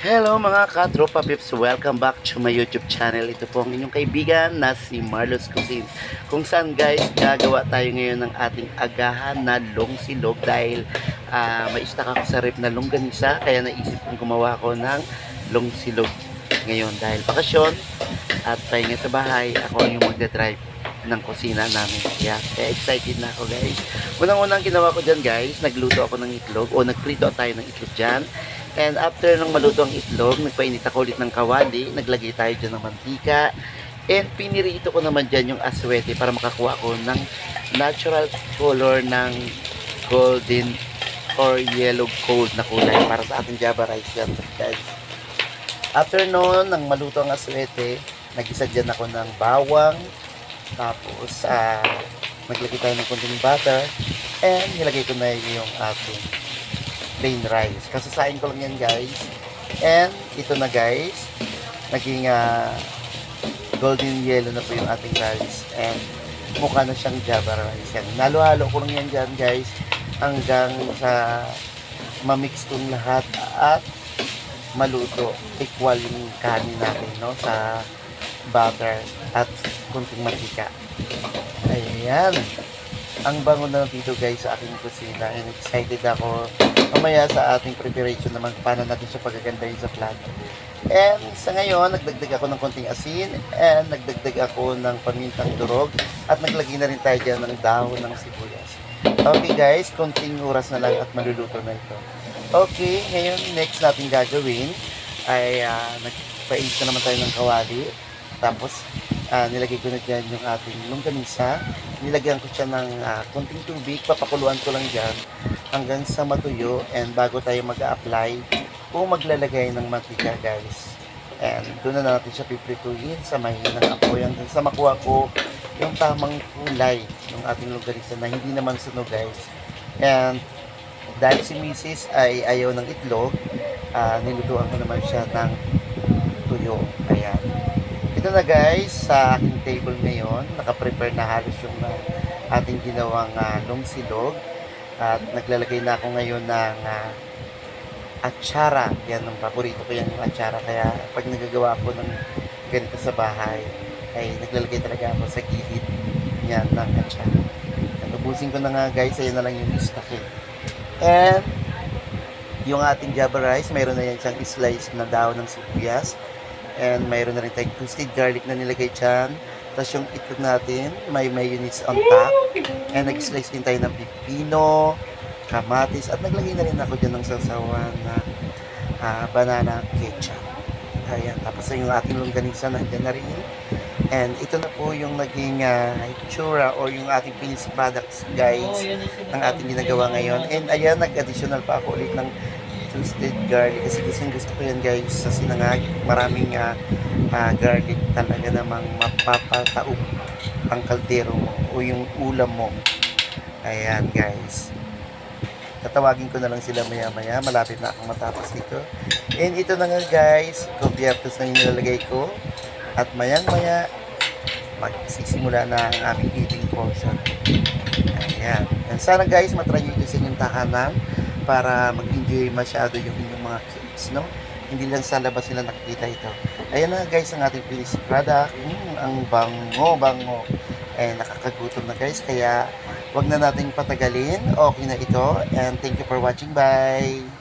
Hello mga ka-tropa pips, welcome back to my YouTube channel. Ito po ang inyong kaibigan na si Marlos Cuisine. Kung saan guys, gagawa tayo ngayon ng ating agahan na longsilog dahil may stock ako sa rep na longganisa, kaya naisip kong gumawa ko ng longsilog ngayon dahil bakasyon at pahinga sa bahay. Ako ang yung magdadrive ng kusina namin. Kaya excited na ako guys. Unang-unang ginawa ko dyan guys, nagluto ako ng itlog o nagprito tayo ng itlog dyan. And after nang maluto ang itlog, nagpainit ako ulit ng kawali, naglagay tayo dyan ng mantika, and pinirito ko naman dyan yung aswete para makakuha ko ng natural color ng golden or yellow gold na kulay para sa ating java rice yan guys. After noon, nang maluto ang aswete, nag-isa dyan ako ng bawang, tapos naglagay tayo ng konting butter, and nilagay ko na yung ating plain rice. Kasasain ko lang yan guys. And ito na guys, naging golden yellow na po yung ating rice. And mukha na siyang java rice. Yan. Nalo-halo ko lang yan dyan guys hanggang sa mamix kong lahat at maluto. Equal yung kanin natin no, sa butter at kunting mantika. Ayan. Ang bango na dito guys sa aking kusina, and excited ako mamaya sa ating preparation naman paano natin siya pagagandahin sa plato. And sa ngayon, nagdagdag ako ng konting asin and nagdagdag ako ng pamintang durog at naglagay na rin tayo dyan ng dahon ng sibuyas. Okay guys, konting oras na lang at maluluto na ito. Okay, ngayon next natin gagawin ay nagpainit na naman tayo ng kawali. Tapos nilagay ko na dyan yung ating longganisa. Nilagyan ko siya ng konting tubig, papakuluan ko lang dyan hanggang sa matuyo, and bago tayo mag-a-apply o maglalagay ng mantika guys. And doon na natin siya piprituhin sa mahinang apoy hanggang sa makuha ko yung tamang kulay ng ating longganisa na hindi naman sunog guys. And dahil si Mrs. ay ayaw ng itlog, nilutuan ko naman siya ng tuyo. Ayan. Ito na guys, sa aking table ngayon, nakaprepare na halos yung ating ginawang longsilog. At naglalagay na ako ngayon ng atsara. Yan, ang paborito ko yan yung atsara. Kaya pag nagagawa ako ng ganito sa bahay, ay naglalagay talaga ako sa gilid yan ng atsara. Ubusin ko na nga guys, ayun na lang yung stock eh. And yung ating java rice, mayroon na yan siyang slice na dahon ng sibuyas. And mayroon na rin tayong toasted garlic na nilagay dyan. Tapos yung itlog natin, may mayonnaise on top. And nag-slice din tayo ng pipino, kamatis, at naglagay na rin ako dyan ng sasawan na banana ketchup. Ayan, tapos yung ating longganisa nandiyan na rin. And ito na po yung naging itsura or yung ating finished products guys ng ating ginagawa ngayon. And ayan, nag-additional pa ako ulit ng toasted garlic kasi gusto ko yan guys kasi maraming garlic talaga namang mapapataob ang kaldero mo o yung ulam mo. Ayan guys, tatawagin ko na lang sila maya maya, malapit na akong matapos dito. And ito na nga guys, kubyertos na yung nilalagay ko at mayang maya magsisimula na ang aming eating portion. Ayan, and sana guys matry nyo ito sa inyong tahanan para mag-enjoy masyado yung inyong mga kids, no? Hindi lang sa labas nila nakikita ito. Ayan na guys ang ating finished product. Ang bango. Nakakagutom na guys, kaya wag na nating patagalin. Okay na ito, and thank you for watching. Bye!